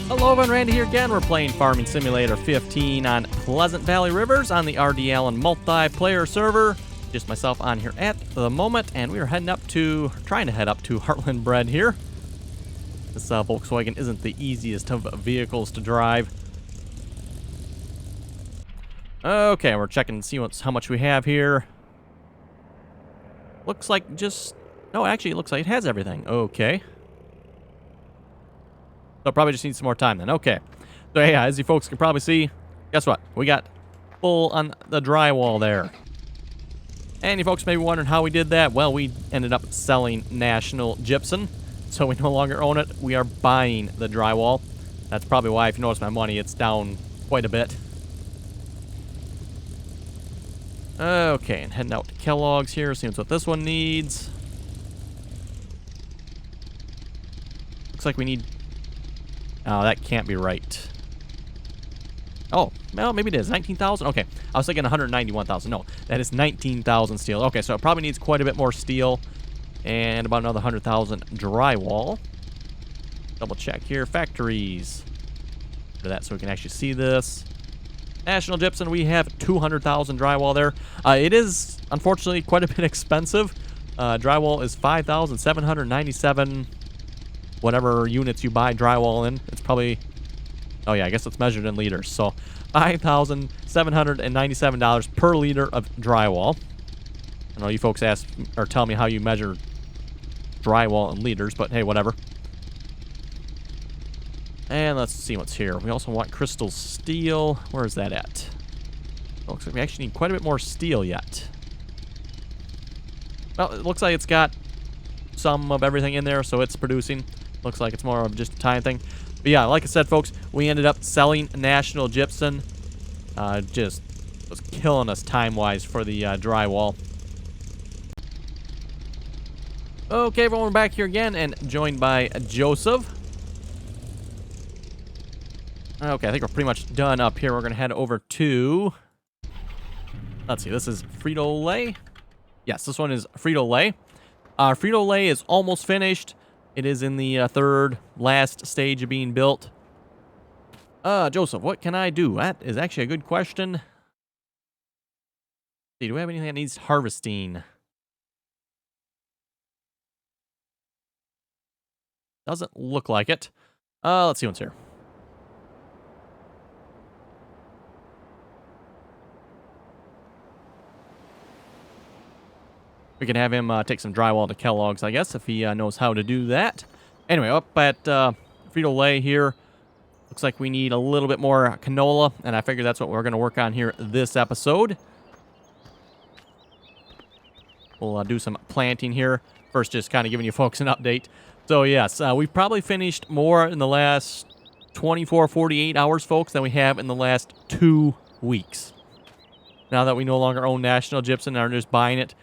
Hello, everyone. Randy here again. We're playing Farming Simulator 15 on Pleasant Valley Rivers on the RDAllen multiplayer server. Just myself on here at the moment, and we are trying to head up to Heartland Bread here. This Volkswagen isn't the easiest of vehicles to drive. Okay, we're checking to see how much we have here. Looks like no, actually, it looks like it has everything. Okay. So probably just need some more time then. Okay. So yeah, as you folks can probably see, guess what? We got full on the drywall there. And you folks may be wondering how we did that. Well, we ended up selling National Gypsum, so we no longer own it. We are buying the drywall. That's probably why, if you notice my money, it's down quite a bit. Okay, and heading out to Kellogg's here, seeing what this one needs. Looks like we need... Oh, that can't be right. Oh, well, maybe it is. 19,000? Okay. I was thinking 191,000. No, that is 19,000 steel. Okay, so it probably needs quite a bit more steel and about another 100,000 drywall. Double check here. Factories. Do that so we can actually see this. National Gypsum, we have 200,000 drywall there. It is, unfortunately, quite a bit expensive. Drywall is 5,797 whatever units you buy drywall in. It's probably... Oh, yeah, I guess it's measured in liters. So, $5,797 per liter of drywall. I know you folks ask or tell me how you measure drywall in liters, but hey, whatever. And let's see what's here. We also want crystal steel. Where is that at? Oh, looks like we actually need quite a bit more steel yet. Well, it looks like it's got some of everything in there, so it's producing. Looks like it's more of just a time thing. But yeah, like I said, folks, we ended up selling National Gypsum. Just was killing us time-wise for the drywall. Okay, everyone, we're back here again and joined by Joseph. Okay, I think we're pretty much done up here. We're going to head over to... Let's see, this is Frito-Lay. Yes, this one is Frito-Lay. Frito-Lay is almost finished. It is in the third last stage of being built. Joseph, what can I do? That is actually a good question. Let's see, do we have anything that needs harvesting? Doesn't look like it. Let's see what's here. We can have him take some drywall to Kellogg's, I guess, if he knows how to do that. Anyway, up at Frito-Lay here, looks like we need a little bit more canola, and I figure that's what we're going to work on here this episode. We'll do some planting here. First, just kind of giving you folks an update. So, yes, we've probably finished more in the last 24, 48 hours, folks, than we have in the last 2 weeks. Now that we no longer own National Gypsum and are just buying it,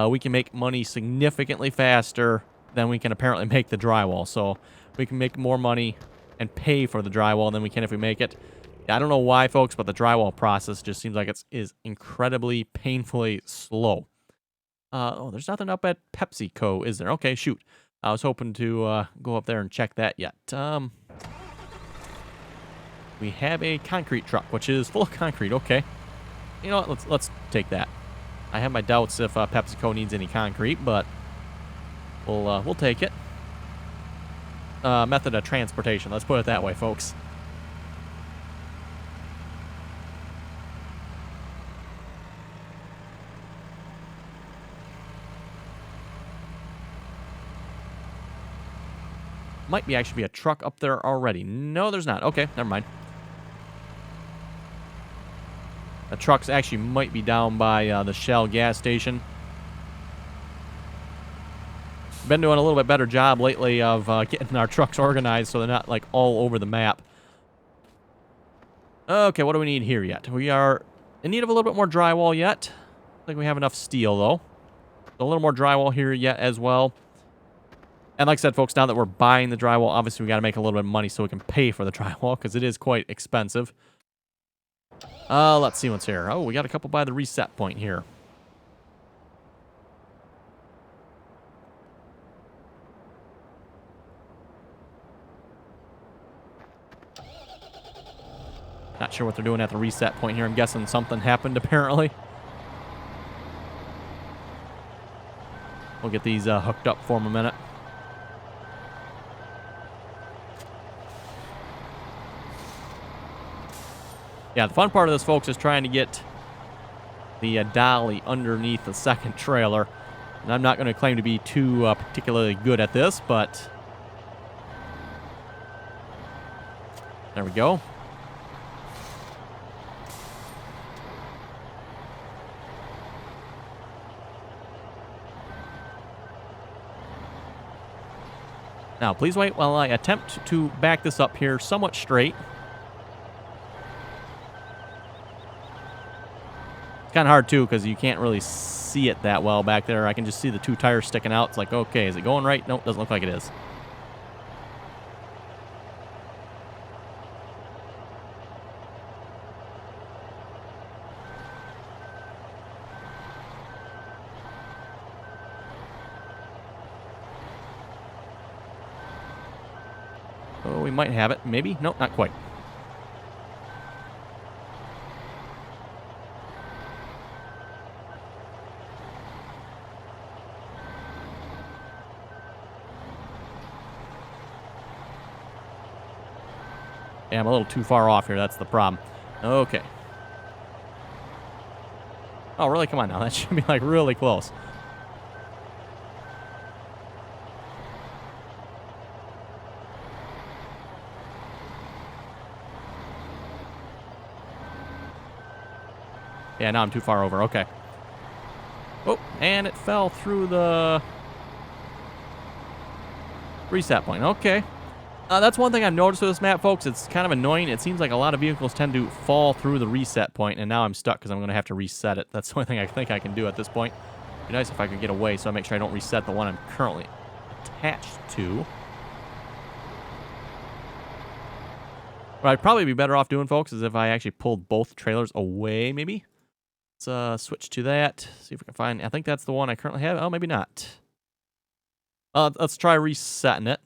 we can make money significantly faster than we can apparently make the drywall. So we can make more money and pay for the drywall than we can if we make it. I don't know why, folks, but the drywall process just seems like it is incredibly, painfully slow. Oh, there's nothing up at PepsiCo, is there? Okay, shoot. I was hoping to go up there and check that yet. We have a concrete truck, which is full of concrete. Okay. You know what? Let's take that. I have my doubts if PepsiCo needs any concrete, but we'll take it. Method of transportation. Let's put it that way, folks. Might actually be a truck up there already. No, there's not. Okay, never mind. The trucks actually might be down by the Shell gas station. Been doing a little bit better job lately of getting our trucks organized so they're not like all over the map. Okay, what do we need here yet? We are in need of a little bit more drywall yet. I think we have enough steel though. So a little more drywall here yet as well. And like I said, folks, now that we're buying the drywall, obviously we got to make a little bit of money so we can pay for the drywall because it is quite expensive. Let's see what's here. Oh, we got a couple by the reset point here. Not sure what they're doing at the reset point here. I'm guessing something happened, apparently. We'll get these hooked up for them a minute. Yeah, the fun part of this, folks, is trying to get the dolly underneath the second trailer. And I'm not going to claim to be too particularly good at this, but there we go. Now, please wait while I attempt to back this up here somewhat straight. It's kind of hard, too, because you can't really see it that well back there. I can just see the two tires sticking out. It's like, okay, is it going right? Nope, doesn't look like it is. Oh, we might have it. Maybe? Nope, not quite. Yeah, I'm a little too far off here. That's the problem. Okay. Oh, really? Come on now. That should be, like, really close. Yeah, now I'm too far over. Okay. Oh, and it fell through the reset point. Okay. That's one thing I've noticed with this map, folks. It's kind of annoying. It seems like a lot of vehicles tend to fall through the reset point, and now I'm stuck because I'm going to have to reset it. That's the only thing I think I can do at this point. It'd be nice if I could get away, so I make sure I don't reset the one I'm currently attached to. What I'd probably be better off doing, folks, is if I actually pulled both trailers away, maybe. Let's switch to that. See if we can find... I think that's the one I currently have. Oh, maybe not. Let's try resetting it.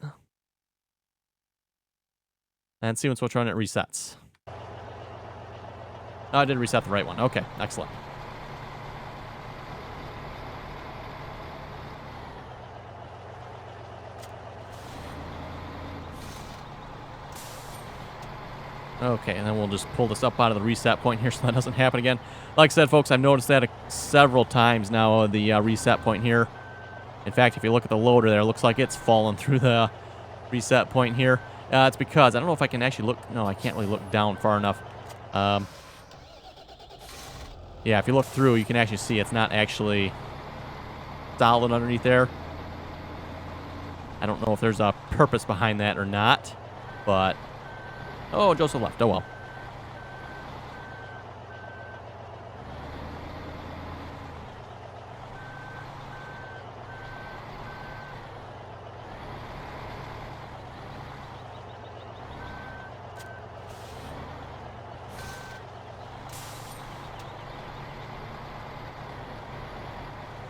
And see which one it resets. Oh, I did reset the right one. Okay, excellent. Okay, and then we'll just pull this up out of the reset point here so that doesn't happen again. Like I said, folks, I've noticed that several times now, the reset point here. In fact, if you look at the loader there, it looks like it's fallen through the reset point here. It's because, I don't know if I can actually look, no, I can't really look down far enough. Yeah, if you look through, you can actually see it's not actually solid underneath there. I don't know if there's a purpose behind that or not, but... Oh, Joseph left. Oh, well.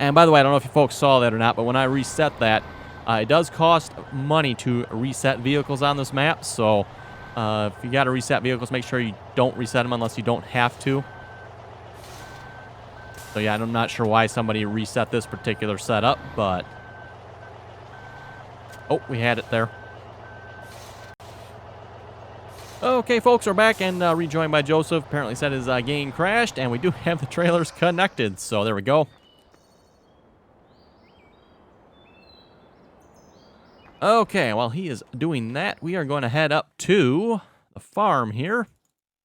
And by the way, I don't know if you folks saw that or not, but when I reset that, it does cost money to reset vehicles on this map. So if you got to reset vehicles, make sure you don't reset them unless you don't have to. So yeah, I'm not sure why somebody reset this particular setup, but... Oh, we had it there. Okay, folks, we're back and rejoined by Joseph. Apparently said his game crashed, and we do have the trailers connected. So there we go. Okay, while he is doing that, we are going to head up to the farm here.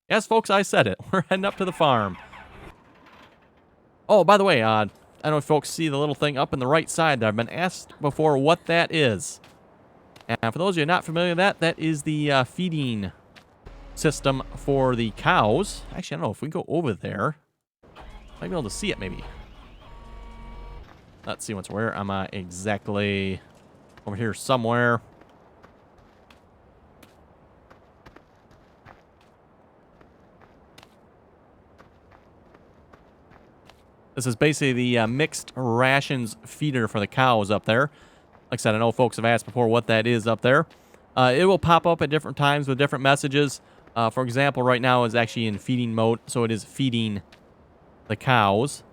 Yes, folks, I said it. We're heading up to the farm. Oh, by the way, I don't know if folks see the little thing up in the right side there. I've been asked before what that is. And for those of you not familiar with that, that is the feeding system for the cows. Actually, I don't know if we go over there. Might be able to see it, maybe. Let's see what's where. I'm exactly... over here somewhere. This is basically the mixed rations feeder for the cows up there. Like I said, I know folks have asked before what that is up there. It will pop up at different times with different messages. For example, right now is actually in feeding mode, so it is feeding the cows.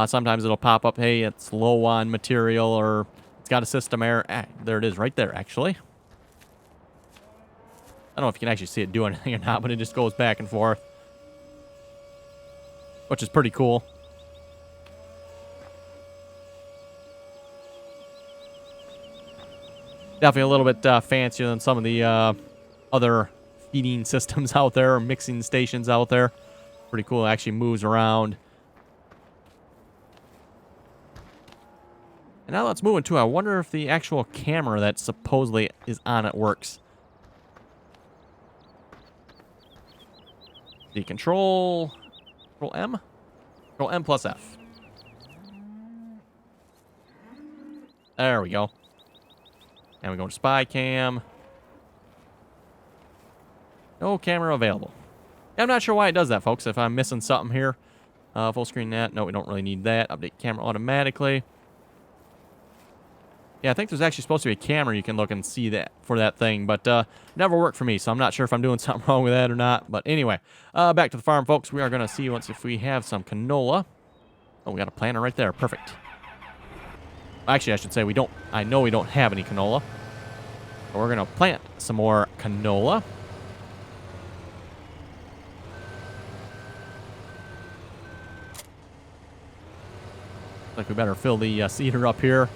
Sometimes it'll pop up, hey, it's low on material, or it's got a system error. There it is right there, actually. I don't know if you can actually see it do anything or not, but it just goes back and forth, which is pretty cool. Definitely a little bit fancier than some of the other feeding systems out there, or mixing stations out there. Pretty cool. It actually moves around. And now let's move into, I wonder if the actual camera that supposedly is on it works. The control M? Control M plus F. There we go. And we go to spy cam. No camera available. I'm not sure why it does that, folks. If I'm missing something here. Full screen net. No, we don't really need that. Update camera automatically. Yeah, I think there's actually supposed to be a camera you can look and see that for that thing, but never worked for me, so I'm not sure if I'm doing something wrong with that or not. But anyway, back to the farm, folks. We are going to see once if we have some canola. Oh, we got a planter right there. Perfect. Actually, I should say we don't. I know we don't have any canola. So we're going to plant some more canola. Like we better fill the seeder up here.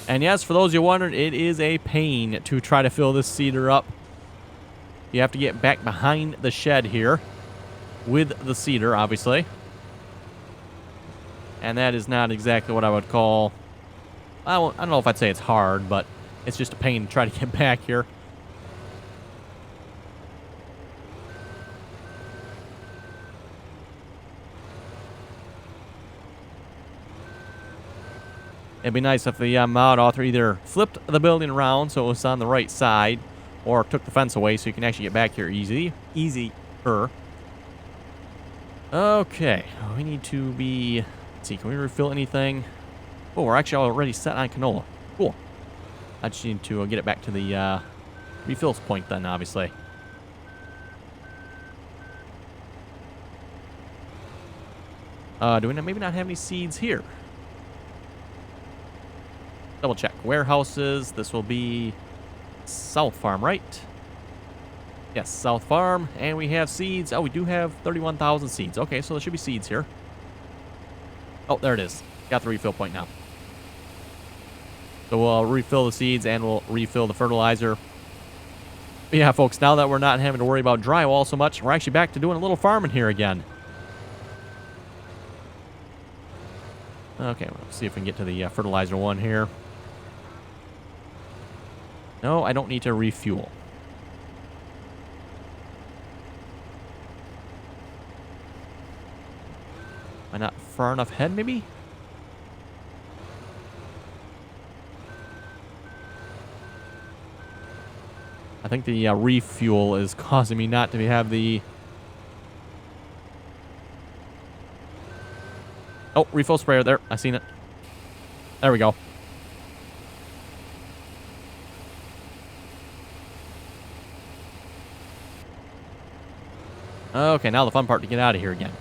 And yes, for those of you wondering, it is a pain to try to fill this seeder up. You have to get back behind the shed here with the seeder, obviously. And that is not exactly what I would call... I don't know if I'd say it's hard, but it's just a pain to try to get back here. It'd be nice if the mod author either flipped the building around so it was on the right side, or took the fence away so you can actually get back here easier. Okay, we need to be... Let's see, can we refill anything? Oh, we're actually already set on canola. Cool. I just need to get it back to the refills point then, obviously. Do we maybe not have any seeds here? Double check. Warehouses. This will be South Farm, right? Yes, South Farm. And we have seeds. Oh, we do have 31,000 seeds. Okay, so there should be seeds here. Oh, there it is. Got the refill point now. So we'll refill the seeds and we'll refill the fertilizer. But yeah, folks, now that we're not having to worry about drywall so much, we're actually back to doing a little farming here again. Okay, let's see if we can get to the fertilizer one here. No, I don't need to refuel. Am I not far enough ahead, maybe? I think the refuel is causing me not to have the... Oh, refill sprayer there. I seen it. There we go. Okay, now the fun part to get out of here again.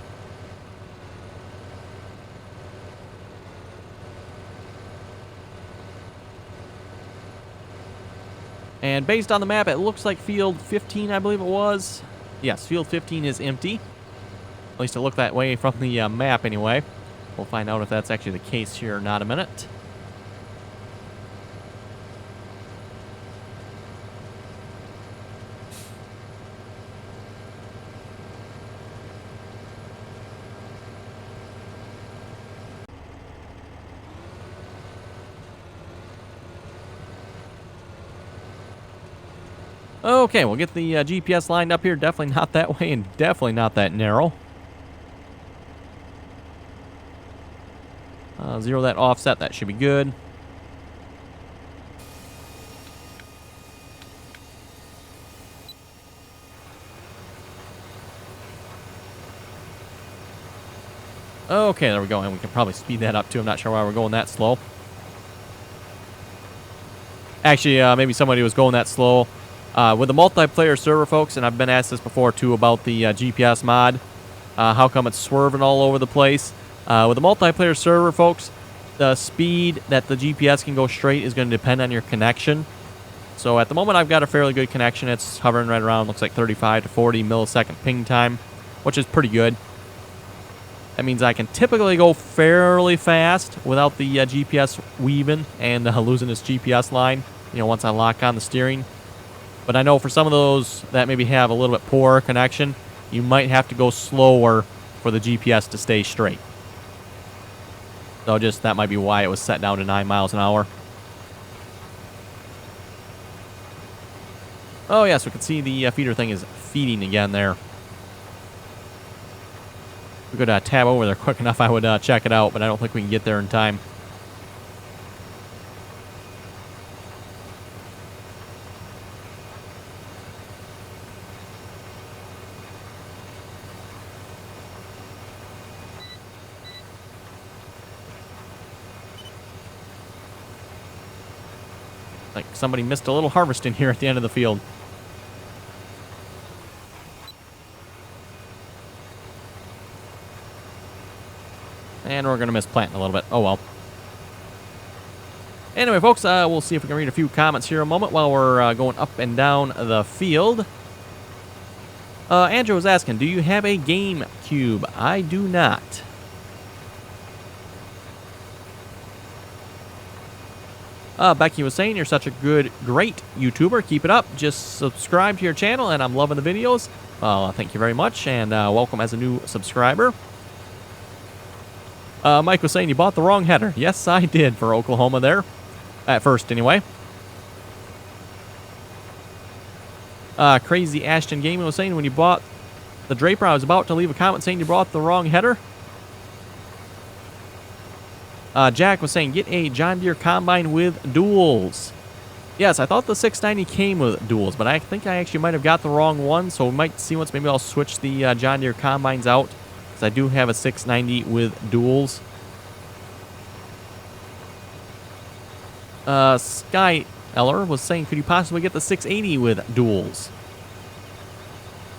And based on the map, it looks like field 15, I believe it was. Yes, field 15 is empty. At least it looked that way from the map anyway. We'll find out if that's actually the case here or not in a minute. Okay, we'll get the GPS lined up here. Definitely not that way and definitely not that narrow. Zero that offset. That should be good. Okay, there we go. And we can probably speed that up too. I'm not sure why we're going that slow. Actually, maybe somebody was going that slow. With the multiplayer server, folks, and I've been asked this before too about the GPS mod. How come it's swerving all over the place? With the multiplayer server, folks, the speed that the GPS can go straight is going to depend on your connection. So at the moment, I've got a fairly good connection. It's hovering right around, looks like 35 to 40 millisecond ping time, which is pretty good. That means I can typically go fairly fast without the GPS weaving and losing its GPS line, you know, once I lock on the steering. But I know for some of those that maybe have a little bit poorer connection, you might have to go slower for the GPS to stay straight. So just that might be why it was set down to 9 miles an hour. Oh, yes, we can see the feeder thing is feeding again there. If we could tab over there quick enough, I would check it out, but I don't think we can get there in time. Like somebody missed a little harvesting here at the end of the field. And we're going to miss planting a little bit. Oh, well. Anyway, folks, we'll see if we can read a few comments here in a moment while we're going up and down the field. Andrew was asking, do you have a GameCube? I do not. Becky was saying, you're such a great YouTuber. Keep it up. Just subscribe to your channel, and I'm loving the videos. Thank you very much, and welcome as a new subscriber. Mike was saying you bought the wrong header. Yes, I did for Oklahoma there. At first, anyway. Crazy Ashton Gaming was saying when you bought the Draper, I was about to leave a comment saying you bought the wrong header. Jack was saying, get a John Deere combine with duals. Yes, I thought the 690 came with duals, but I think I actually might have got the wrong one, so we might see once. Maybe I'll switch the John Deere combines out, because I do have a 690 with duals. Sky Eller was saying, could you possibly get the 680 with duals?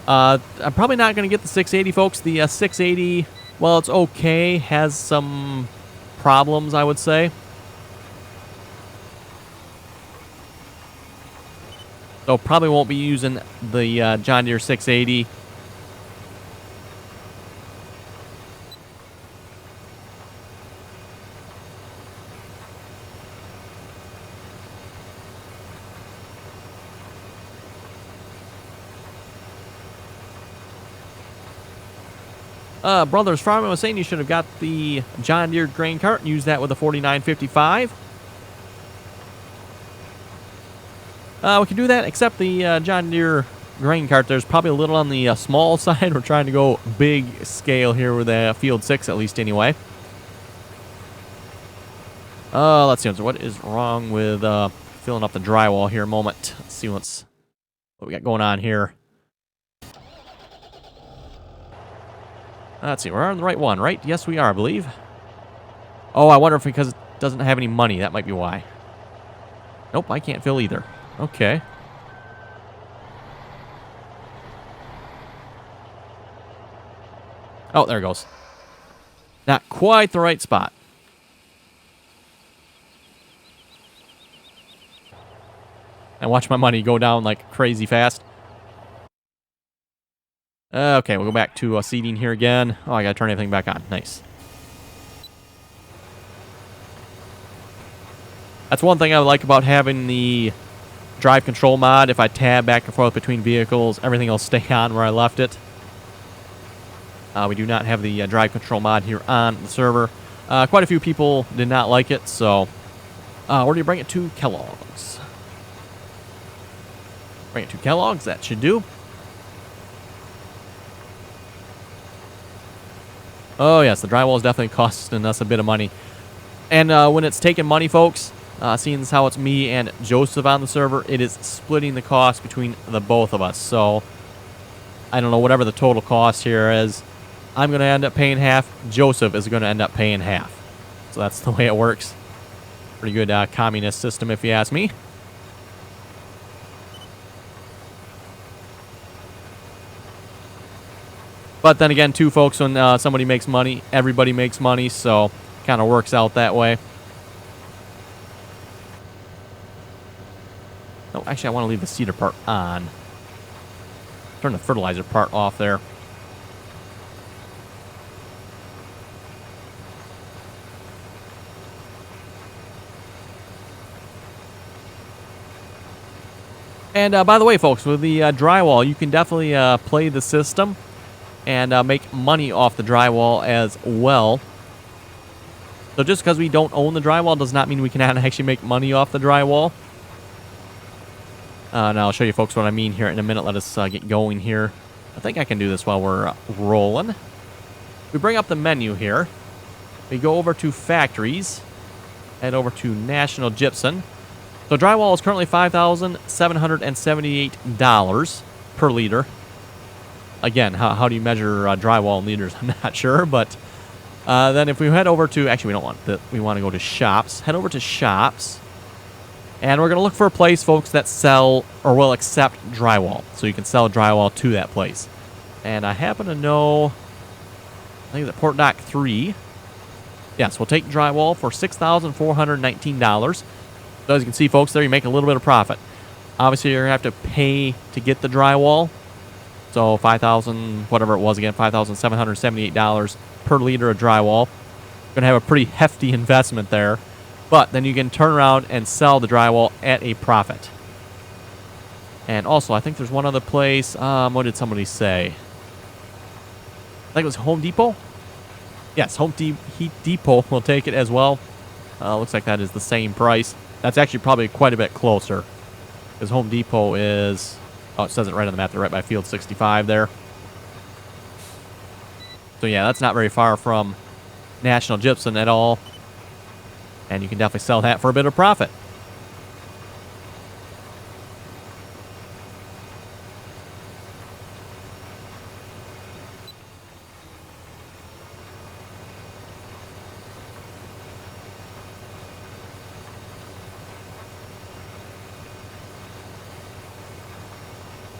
I'm probably not going to get the 680, folks. The 680, well, it's okay. Has some problems, I would say. So probably won't be using the John Deere 680. Brothers Farming was saying you should have got the John Deere grain cart and used that with a 4955. We can do that, except the John Deere grain cart, there's probably a little on the small side. We're trying to go big scale here with a Field 6, at least anyway. Let's see, what is wrong with filling up the drywall here a moment. Let's see what we got going on here. Let's see, we're on the right one, right? Yes, we are, I believe. Oh, I wonder if because it doesn't have any money, that might be why. Nope, I can't fill either. Okay. Oh, there it goes. Not quite the right spot. And watch my money go down like crazy fast. Okay, we'll go back to seeding here again. Oh, I gotta turn everything back on. Nice. That's one thing I like about having the drive control mod. If I tab back and forth between vehicles, everything will stay on where I left it. We do not have the drive control mod here on the server. Quite a few people did not like it, so where do you bring it to? Kellogg's. Bring it to Kellogg's, that should do. Oh, yes, the drywall is definitely costing us a bit of money. And when it's taking money, folks, seeing as how it's me and Joseph on the server, it is splitting the cost between the both of us. So, I don't know, whatever the total cost here is, I'm going to end up paying half. Joseph is going to end up paying half. So that's the way it works. Pretty good communist system, if you ask me. But then again, too, folks, when somebody makes money, everybody makes money, so kind of works out that way. No, actually, I want to leave the cedar part on. Turn the fertilizer part off there. And by the way, folks, with the drywall, you can definitely play the system and make money off the drywall as well. So just because we don't own the drywall does not mean we cannot actually make money off the drywall. And I'll show you folks what I mean here in a minute. Let us get going here. I think I can do this while we're rolling. We bring up the menu here. We go over to factories. Head over to National Gypsum. So drywall is currently $5,778 per liter. Again, how do you measure drywall in liters? I'm not sure, but then if we head over to, actually we don't want that, we want to go to shops. Head over to shops. And we're going to look for a place, folks, that sell or will accept drywall. So you can sell drywall to that place. And I happen to know, I think it's at Port Dock 3. Yes, we'll take drywall for $6,419. So as you can see, folks, there you make a little bit of profit. Obviously, you're going to have to pay to get the drywall. So $5,000, whatever it was again, $5,778 per liter of drywall. You're going to have a pretty hefty investment there. But then you can turn around and sell the drywall at a profit. And also, I think there's one other place. What did somebody say? I think it was Home Depot. Yes, Home Depot will take it as well. Looks like that is the same price. That's actually probably quite a bit closer. Because Home Depot is... Oh, it says it right on the map. They're right by Field 65 there. So yeah, that's not very far from National Gypsum at all. And you can definitely sell that for a bit of profit.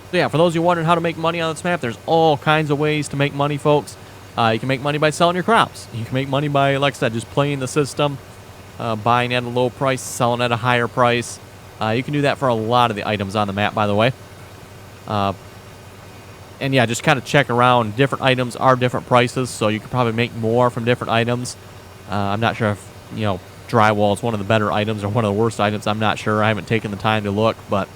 So yeah, for those of you wondering how to make money on this map, there's all kinds of ways to make money, folks. You can make money by selling your crops. You can make money by, like I said, just playing the system. Buying at a low price, selling at a higher price. You can do that for a lot of the items on the map, by the way. And yeah, just kind of check around. Different items are different prices, so you can probably make more from different items. I'm not sure if, you know, drywall is one of the better items or one of the worst items. I'm not sure. I haven't taken the time to look, but...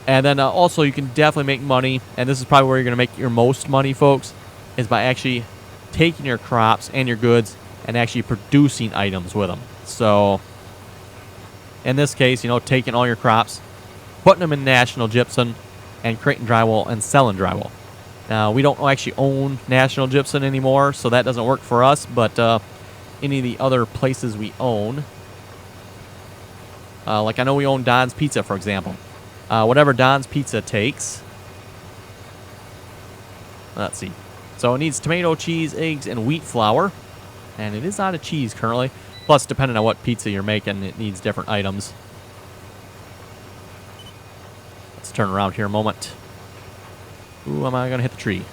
And then also, you can definitely make money, and this is probably where you're going to make your most money, folks, is by actually taking your crops and your goods and actually producing items with them. So, in this case, you know, taking all your crops, putting them in National Gypsum, and creating drywall and selling drywall. Now, we don't actually own National Gypsum anymore, so that doesn't work for us, but any of the other places we own, like I know we own Don's Pizza, for example. Whatever Don's Pizza takes, let's see. So it needs tomato, cheese, eggs, and wheat flour. And it is out of cheese currently. Plus, depending on what pizza you're making, it needs different items. Let's turn around here a moment. Ooh, am I going to hit the tree?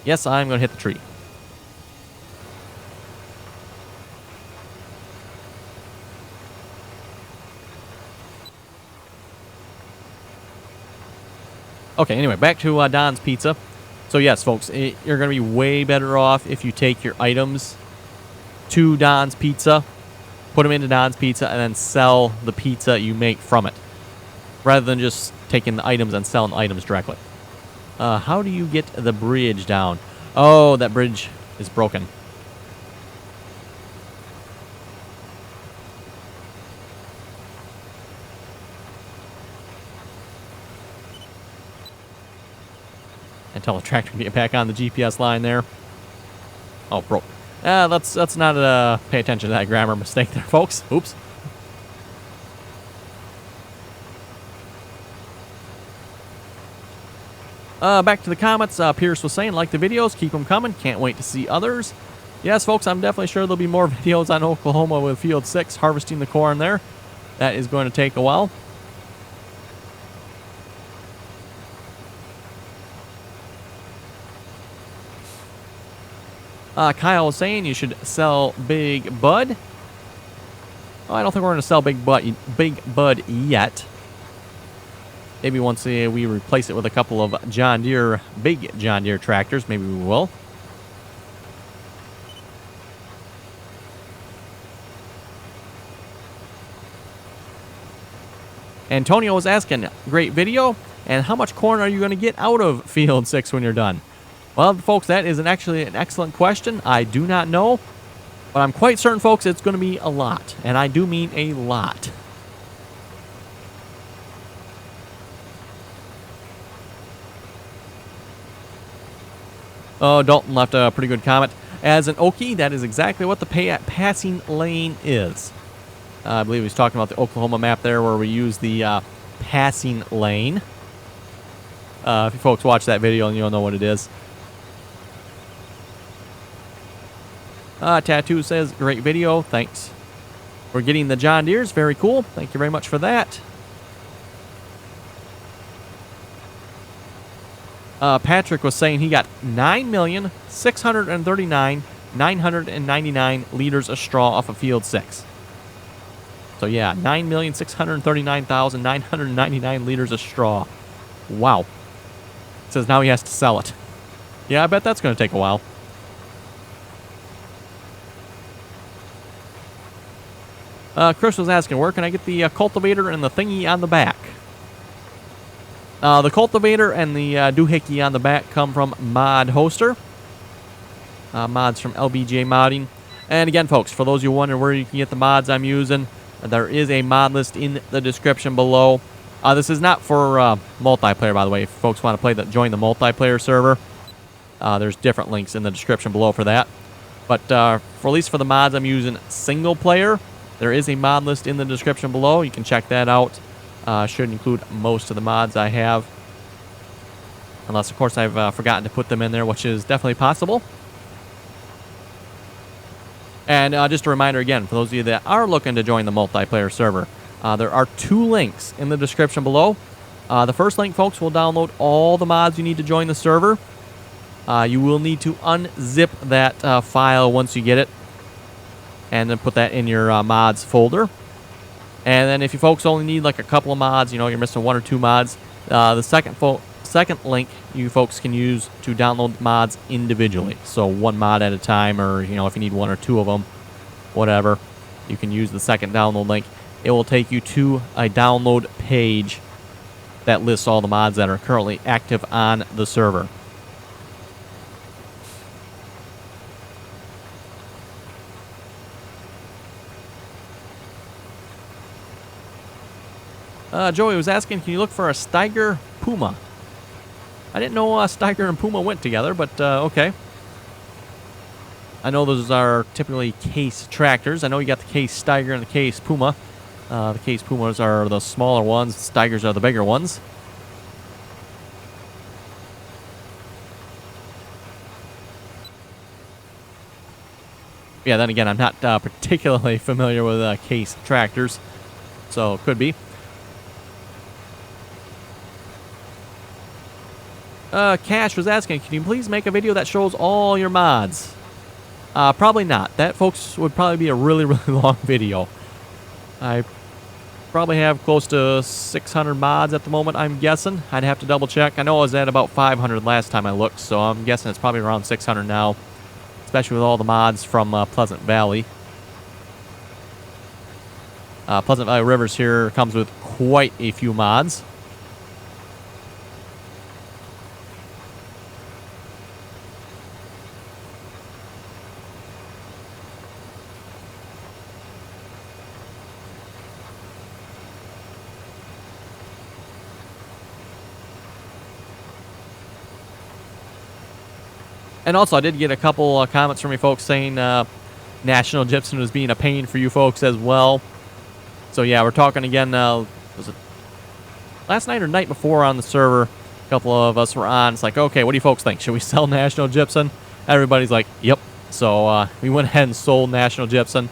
Yes, I'm going to hit the tree. Okay, anyway, back to Don's Pizza. So yes, folks, you're going to be way better off if you take your items to Don's Pizza, put them into Don's Pizza, and then sell the pizza you make from it, rather than just taking the items and selling the items directly. How do you get the bridge down? Oh, that bridge is broken. And tell the tractor to get back on the GPS line there. Oh, broke. Let's not pay attention to that grammar mistake there, folks. Oops. Back to the comments. Pierce was saying, like the videos, keep them coming. Can't wait to see others. Yes, folks, I'm definitely sure there'll be more videos on Oklahoma with Field 6, harvesting the corn there. That is going to take a while. Kyle was saying you should sell Big Bud. Oh, I don't think we're going to sell Big Bud yet. Maybe once we replace it with a couple of big John Deere tractors, maybe we will. Antonio was asking, great video, and how much corn are you going to get out of Field 6 when you're done? Well, folks, that is actually an excellent question. I do not know, but I'm quite certain, folks, it's going to be a lot, and I do mean a lot. Oh, Dalton left a pretty good comment. As an Okie, that is exactly what the passing lane is. I believe he's talking about the Oklahoma map there where we use the passing lane. If you folks watch that video, you'll know what it is. Tattoo says, great video, thanks. We're getting the John Deeres, very cool. Thank you very much for that. Patrick was saying he got 9,639,999 liters of straw off of Field 6. So yeah, 9,639,999 liters of straw. Wow. It says now he has to sell it. Yeah, I bet that's going to take a while. Chris was asking, where can I get the cultivator and the thingy on the back? The cultivator and the doohickey on the back come from Mod Hoster. Mods from LBJ Modding. And again, folks, for those of you wondering where you can get the mods I'm using, there is a mod list in the description below. This is not for multiplayer, by the way. If folks want to join the multiplayer server, there's different links in the description below for that. But for at least for the mods I'm using single player, there is a mod list in the description below. You can check that out. Should include most of the mods I have. Unless, of course, I've forgotten to put them in there, which is definitely possible. And just a reminder again, for those of you that are looking to join the multiplayer server, there are 2 links in the description below. The first link, folks, will download all the mods you need to join the server. You will need to unzip that file once you get it, and then put that in your mods folder. And then if you folks only need like a couple of mods, you know, you're missing 1 or 2 mods, the second link you folks can use to download mods individually. So 1 mod at a time, or, you know, if you need 1 or 2 of them, whatever, you can use the second download link. It will take you to a download page that lists all the mods that are currently active on the server. Joey was asking, can you look for a Steiger Puma? I didn't know Steiger and Puma went together, but okay. I know those are typically Case tractors. I know you got the Case Steiger and the Case Puma. The Case Pumas are the smaller ones. The Steigers are the bigger ones. Yeah, then again, I'm not particularly familiar with Case tractors, so it could be. Cash was asking, can you please make a video that shows all your mods? Probably not. That, folks, would probably be a really, really long video. I probably have close to 600 mods at the moment, I'm guessing. I'd have to double check. I know I was at about 500 last time I looked, so I'm guessing it's probably around 600 now, especially with all the mods from Pleasant Valley. Pleasant Valley Rivers here comes with quite a few mods. And also, I did get a couple comments from you folks saying National Gypsum was being a pain for you folks as well. So yeah, we're talking again, was it last night or night before on the server? A couple of us were on. It's like, okay, what do you folks think? Should we sell National Gypsum? Everybody's like, yep. So we went ahead and sold National Gypsum.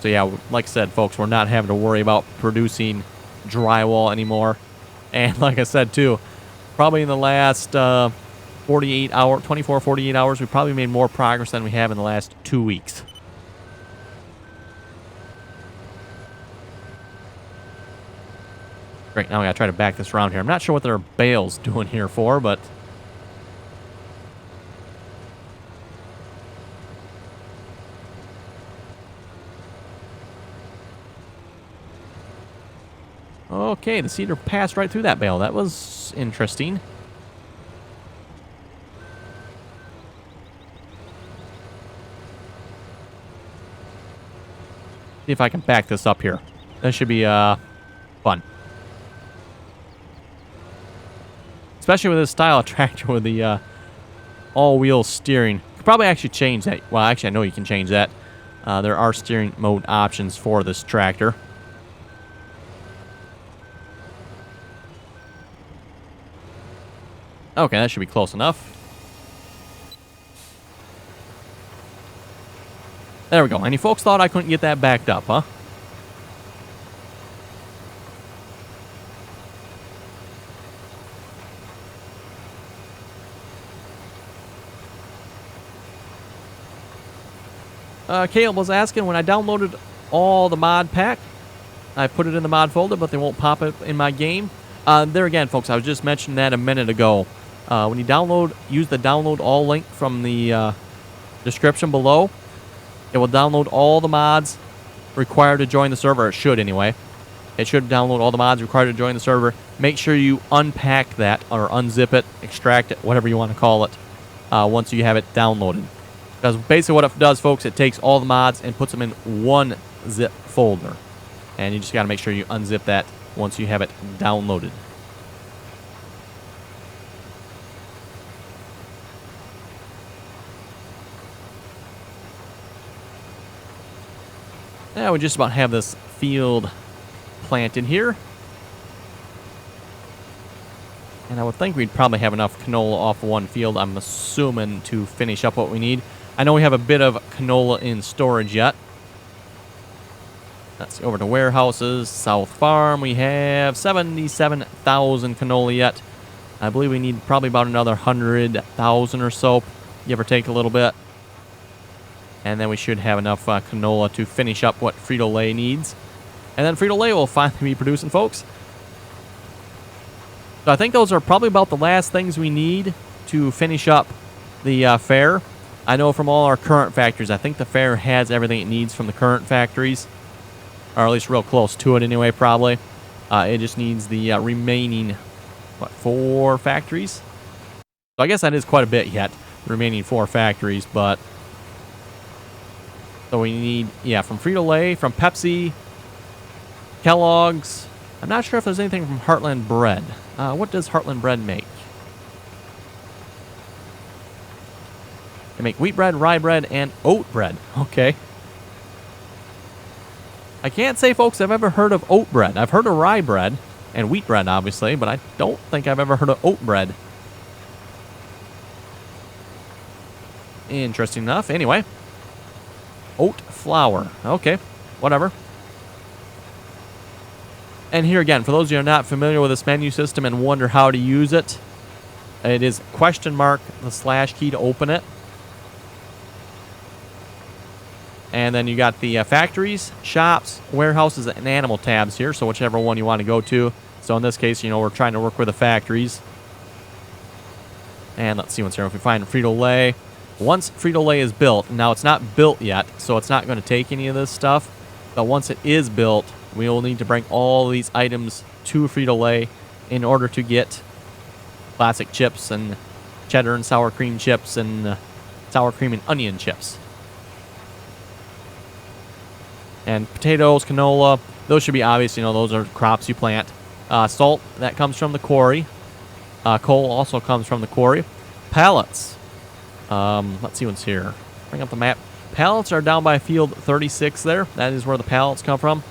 So yeah, like I said, folks, we're not having to worry about producing drywall anymore. And like I said, too, probably in the last 48 hours, we probably made more progress than we have in the last 2 weeks. Great, now we gotta try to back this around here. I'm not sure what their bale's doing here for, but... Okay, the cedar passed right through that bale. That was interesting. See if I can back this up here. That should be fun. Especially with this style of tractor with the all-wheel steering. You could probably actually change that. Well, actually, I know you can change that. There are steering mode options for this tractor. Okay, that should be close enough. There we go. And you folks thought I couldn't get that backed up, huh? Caleb was asking, when I downloaded all the mod pack, I put it in the mod folder, but they won't pop it in my game. There again, folks, I was just mentioning that a minute ago. When you download, use the download all link from the description below. It will download all the mods required to join the server. It should, anyway. It should download all the mods required to join the server. Make sure you unpack that or unzip it, extract it, whatever you want to call it, once you have it downloaded. Because basically what it does, folks, it takes all the mods and puts them in one zip folder. And you just got to make sure you unzip that once you have it downloaded. Now we just about have this field planted here. And I would think we'd probably have enough canola off one field, I'm assuming, to finish up what we need. I know we have a bit of canola in storage yet. Let's go over to warehouses. South Farm, we have 77,000 canola yet. I believe we need probably about another 100,000 or so, give or take a little bit. And then we should have enough canola to finish up what Frito-Lay needs. And then Frito-Lay will finally be producing, folks. So I think those are probably about the last things we need to finish up the fair. I know from all our current factories, I think the fair has everything it needs from the current factories. Or at least real close to it anyway, probably. It just needs the remaining, what, 4 factories? So I guess that is quite a bit yet, the remaining 4 factories, but... So we need, yeah, from Frito-Lay, from Pepsi, Kellogg's. I'm not sure if there's anything from Heartland Bread. What does Heartland Bread make? They make wheat bread, rye bread, and oat bread. Okay. I can't say, folks, I've ever heard of oat bread. I've heard of rye bread and wheat bread, obviously, but I don't think I've ever heard of oat bread. Interesting enough. Anyway. Oat flour. Okay. Whatever. And here again, for those of you who are not familiar with this menu system and wonder how to use it, it is question mark the slash key to open it. And then you got the factories, shops, warehouses, and animal tabs here. So whichever one you want to go to. So in this case, you know, we're trying to work with the factories. And let's see what's here. If we find Frito-Lay. Once Frito-Lay is built, now it's not built yet, so it's not going to take any of this stuff. But once it is built, we will need to bring all these items to Frito-Lay in order to get classic chips and cheddar and sour cream chips and sour cream and onion chips. And potatoes, canola, those should be obvious. You know, those are crops you plant. Salt, that comes from the quarry. Coal also comes from the quarry. Pallets. Let's see what's here. Bring up the map. Pallets are down by field 36 there. That is where the pallets come from.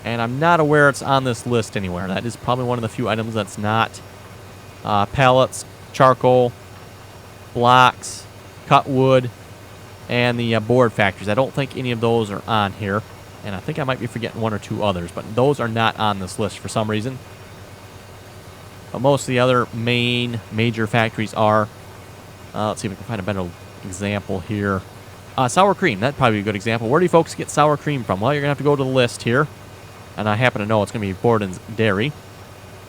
And I'm not aware it's on this list anywhere. That is probably one of the few items that's not pellets, charcoal, blocks, cut wood, and the board factories. I don't think any of those are on here. And I think I might be forgetting one or two others, but those are not on this list for some reason. But most of the other major factories are. Let's see if we can find a better example here. Sour cream, that'd probably be a good example. Where do you folks get sour cream from? Well, you're going to have to go to the list here. And I happen to know it's going to be Borden's Dairy.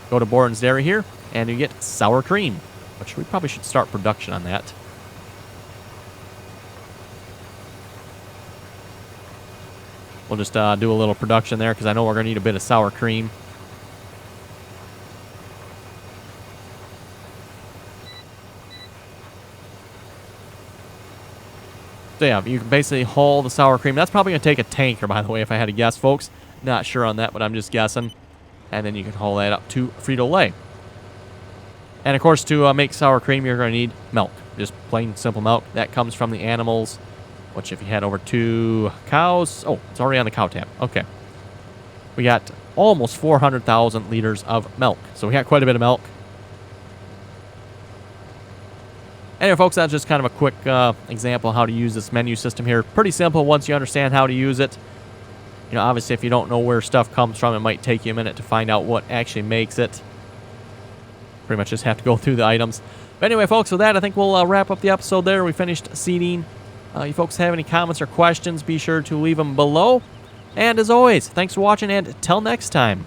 Go to Borden's Dairy here, and you get sour cream, which we probably should start production on that. We'll just do a little production there because I know we're going to need a bit of sour cream. So yeah, you can basically haul the sour cream. That's probably going to take a tanker, by the way, if I had to guess, folks. Not sure on that, but I'm just guessing. And then you can haul that up to Frito-Lay. And of course, to make sour cream, you're going to need milk. Just plain, simple milk. That comes from the animals. Which if you head over to cows... Oh, it's already on the cow tab. Okay. We got almost 400,000 liters of milk. So we got quite a bit of milk. Anyway, folks, that's just kind of a quick example of how to use this menu system here. Pretty simple once you understand how to use it. You know, obviously, if you don't know where stuff comes from, it might take you a minute to find out what actually makes it. Pretty much just have to go through the items. But anyway, folks, with that, I think we'll wrap up the episode there. We finished seeding. You folks have any comments or questions, be sure to leave them below. And as always, thanks for watching, and till next time.